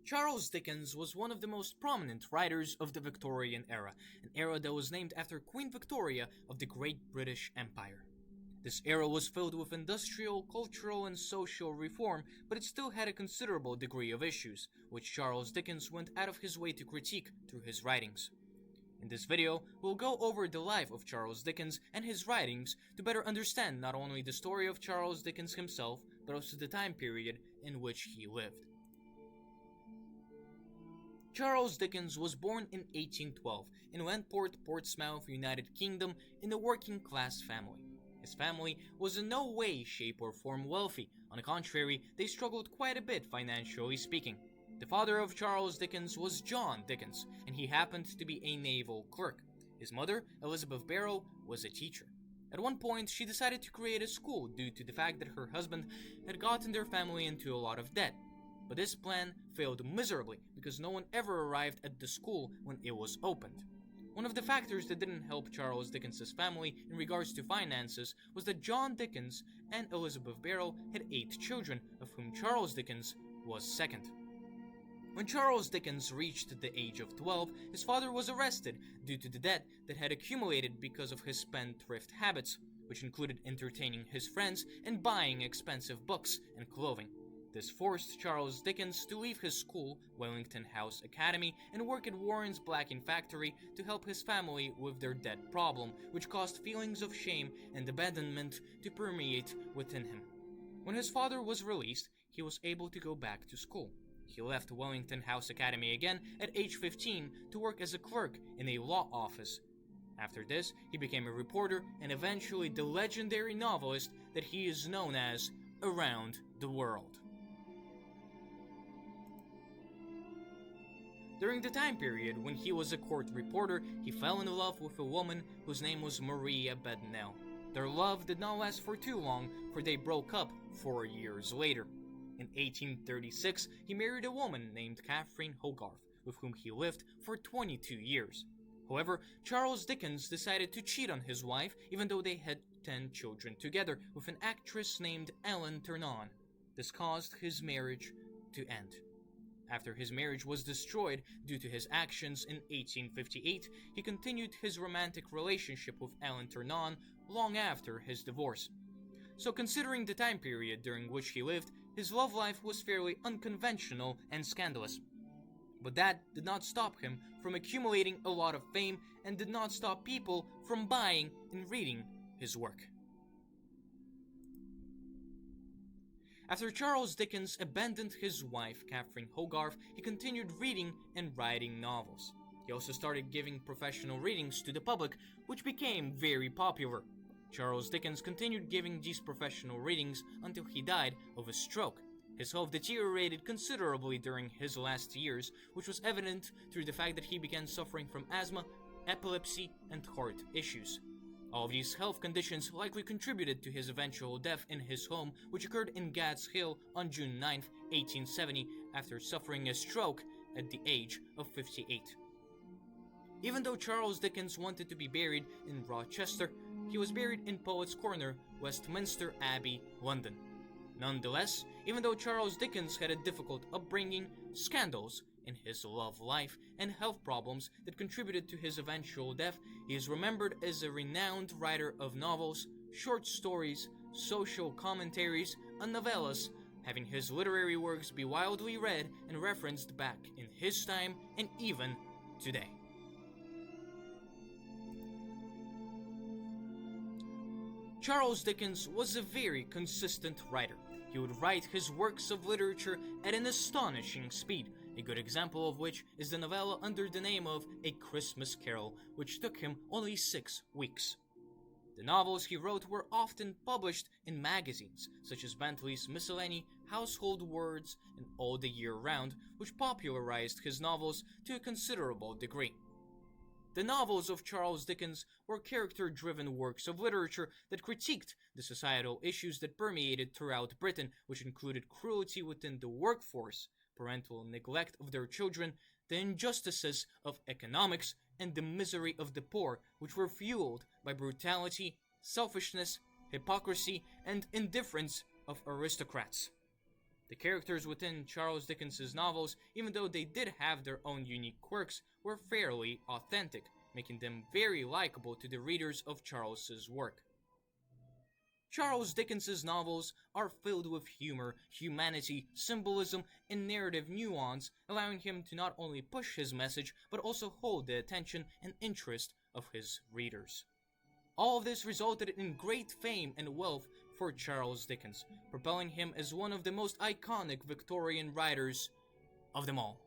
Charles Dickens was one of the most prominent writers of the Victorian era, an era that was named after Queen Victoria of the Great British Empire. This era was filled with industrial, cultural, and social reform, but it still had a considerable degree of issues, which Charles Dickens went out of his way to critique through his writings. In this video, we'll go over the life of Charles Dickens and his writings to better understand not only the story of Charles Dickens himself, but also the time period in which he lived. Charles Dickens was born in 1812 in Wentport, Portsmouth, United Kingdom, in a working-class family. His family was in no way, shape, or form wealthy. On the contrary, they struggled quite a bit financially speaking. The father of Charles Dickens was John Dickens, and he happened to be a naval clerk. His mother, Elizabeth Barrow, was a teacher. At one point, she decided to create a school due to the fact that her husband had gotten their family into a lot of debt. But this plan failed miserably because no one ever arrived at the school when it was opened. One of the factors that didn't help Charles Dickens' family in regards to finances was that John Dickens and Elizabeth Barrow had 8 children, of whom Charles Dickens was second. When Charles Dickens reached the age of 12, his father was arrested due to the debt that had accumulated because of his spendthrift habits, which included entertaining his friends and buying expensive books and clothing. This forced Charles Dickens to leave his school, Wellington House Academy, and work at Warren's blacking factory to help his family with their debt problem, which caused feelings of shame and abandonment to permeate within him. When his father was released, he was able to go back to school. He left Wellington House Academy again at age 15 to work as a clerk in a law office. After this, he became a reporter and eventually the legendary novelist that he is known as around the world. During the time period when he was a court reporter, he fell in love with a woman whose name was Maria Bednell. Their love did not last for too long, for they broke up 4 years later. In 1836, he married a woman named Catherine Hogarth, with whom he lived for 22 years. However, Charles Dickens decided to cheat on his wife, even though they had 10 children together, with an actress named Ellen Ternan. This caused his marriage to end. After his marriage was destroyed due to his actions in 1858, he continued his romantic relationship with Ellen Ternan long after his divorce. So considering the time period during which he lived, his love life was fairly unconventional and scandalous. But that did not stop him from accumulating a lot of fame and did not stop people from buying and reading his work. After Charles Dickens abandoned his wife, Catherine Hogarth, he continued reading and writing novels. He also started giving professional readings to the public, which became very popular. Charles Dickens continued giving these professional readings until he died of a stroke. His health deteriorated considerably during his last years, which was evident through the fact that he began suffering from asthma, epilepsy, and heart issues. All of these health conditions likely contributed to his eventual death in his home, which occurred in Gad's Hill on June 9, 1870, after suffering a stroke at the age of 58. Even though Charles Dickens wanted to be buried in Rochester, he was buried in Poets' Corner, Westminster Abbey, London. Nonetheless, even though Charles Dickens had a difficult upbringing, scandals in his love life, and health problems that contributed to his eventual death, he is remembered as a renowned writer of novels, short stories, social commentaries, and novellas, having his literary works be widely read and referenced back in his time and even today. Charles Dickens was a very consistent writer. He would write his works of literature at an astonishing speed, a good example of which is the novella under the name of A Christmas Carol, which took him only 6 weeks. The novels he wrote were often published in magazines, such as Bentley's Miscellany, Household Words, and All the Year Round, which popularized his novels to a considerable degree. The novels of Charles Dickens were character-driven works of literature that critiqued the societal issues that permeated throughout Britain, which included cruelty within the workforce, parental neglect of their children, the injustices of economics, and the misery of the poor, which were fueled by brutality, selfishness, hypocrisy, and indifference of aristocrats. The characters within Charles Dickens' novels, even though they did have their own unique quirks, were fairly authentic, making them very likable to the readers of Charles's work. Charles Dickens' novels are filled with humor, humanity, symbolism, and narrative nuance, allowing him to not only push his message, but also hold the attention and interest of his readers. All of this resulted in great fame and wealth for Charles Dickens, propelling him as one of the most iconic Victorian writers of them all.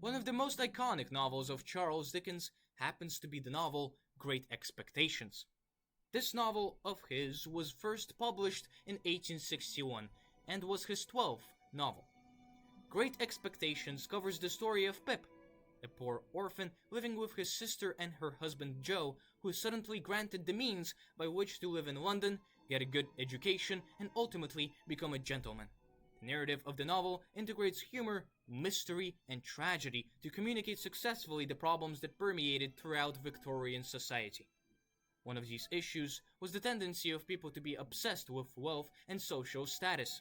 One of the most iconic novels of Charles Dickens happens to be the novel Great Expectations. This novel of his was first published in 1861 and was his 12th novel. Great Expectations covers the story of Pip, a poor orphan living with his sister and her husband Joe, who is suddenly granted the means by which to live in London, get a good education, and ultimately become a gentleman. The narrative of the novel integrates humor, mystery, and tragedy to communicate successfully the problems that permeated throughout Victorian society. One of these issues was the tendency of people to be obsessed with wealth and social status.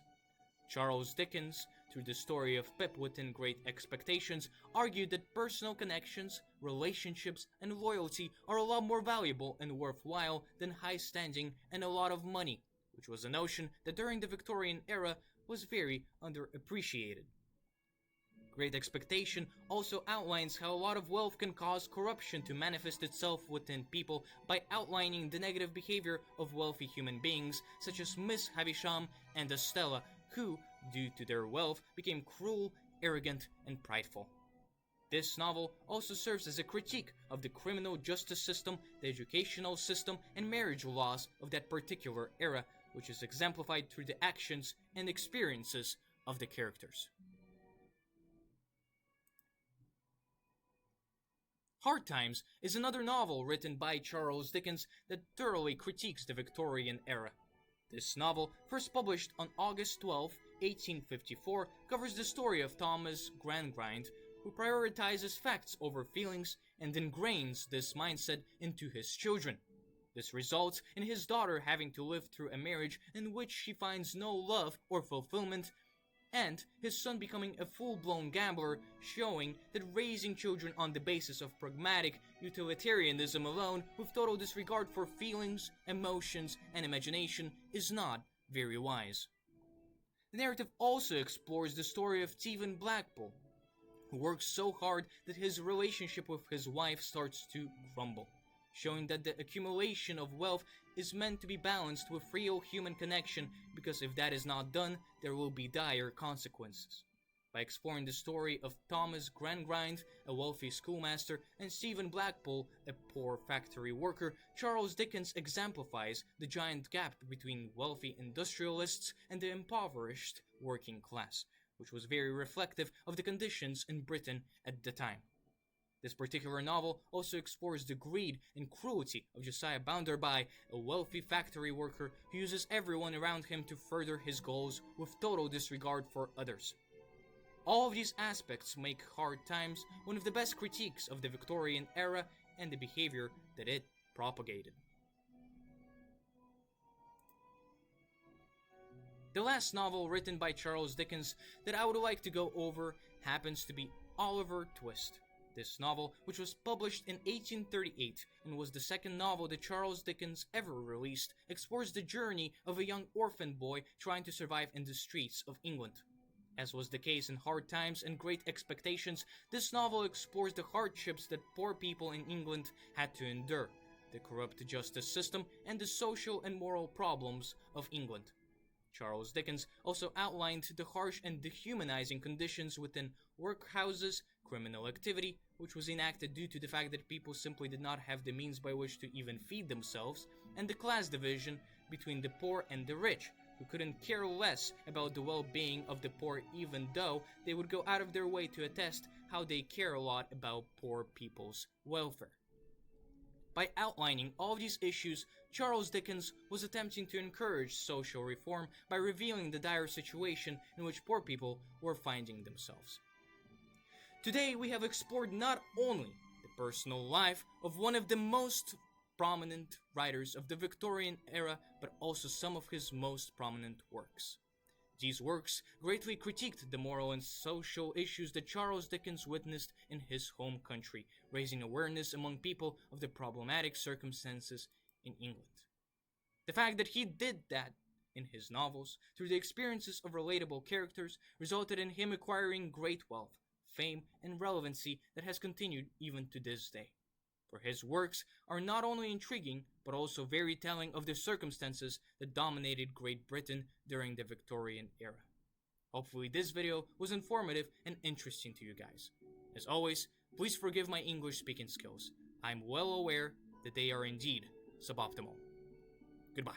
Charles Dickens, through the story of Pip within Great Expectations, argued that personal connections, relationships, and loyalty are a lot more valuable and worthwhile than high standing and a lot of money, which was a notion that during the Victorian era was very underappreciated. Great Expectation also outlines how a lot of wealth can cause corruption to manifest itself within people by outlining the negative behavior of wealthy human beings such as Miss Havisham and Estella, who, due to their wealth, became cruel, arrogant, and prideful. This novel also serves as a critique of the criminal justice system, the educational system, and marriage laws of that particular era, which is exemplified through the actions and experiences of the characters. Hard Times is another novel written by Charles Dickens that thoroughly critiques the Victorian era. This novel, first published on August 12, 1854, covers the story of Thomas Gradgrind, who prioritizes facts over feelings and ingrains this mindset into his children. This results in his daughter having to live through a marriage in which she finds no love or fulfillment, and his son becoming a full-blown gambler, showing that raising children on the basis of pragmatic utilitarianism alone, with total disregard for feelings, emotions, and imagination, is not very wise. The narrative also explores the story of Stephen Blackpool, who works so hard that his relationship with his wife starts to crumble, showing that the accumulation of wealth is meant to be balanced with real human connection, because if that is not done, there will be dire consequences. By exploring the story of Thomas Gradgrind, a wealthy schoolmaster, and Stephen Blackpool, a poor factory worker, Charles Dickens exemplifies the giant gap between wealthy industrialists and the impoverished working class, which was very reflective of the conditions in Britain at the time. This particular novel also explores the greed and cruelty of Josiah Bounderby, a wealthy factory worker who uses everyone around him to further his goals with total disregard for others. All of these aspects make Hard Times one of the best critiques of the Victorian era and the behavior that it propagated. The last novel written by Charles Dickens that I would like to go over happens to be Oliver Twist. This novel, which was published in 1838 and was the second novel that Charles Dickens ever released, explores the journey of a young orphan boy trying to survive in the streets of England. As was the case in Hard Times and Great Expectations, this novel explores the hardships that poor people in England had to endure, the corrupt justice system, and the social and moral problems of England. Charles Dickens also outlined the harsh and dehumanizing conditions within workhouses, criminal activity, which was enacted due to the fact that people simply did not have the means by which to even feed themselves, and the class division between the poor and the rich, who couldn't care less about the well-being of the poor, even though they would go out of their way to attest how they care a lot about poor people's welfare. By outlining all these issues, Charles Dickens was attempting to encourage social reform by revealing the dire situation in which poor people were finding themselves. Today we have explored not only the personal life of one of the most prominent writers of the Victorian era, but also some of his most prominent works. These works greatly critiqued the moral and social issues that Charles Dickens witnessed in his home country, raising awareness among people of the problematic circumstances in England. The fact that he did that in his novels, through the experiences of relatable characters, resulted in him acquiring great wealth, fame, and relevancy that has continued even to this day. For his works are not only intriguing, but also very telling of the circumstances that dominated Great Britain during the Victorian era. Hopefully this video was informative and interesting to you guys. As always, please forgive my English speaking skills. I'm well aware that they are indeed suboptimal. Goodbye.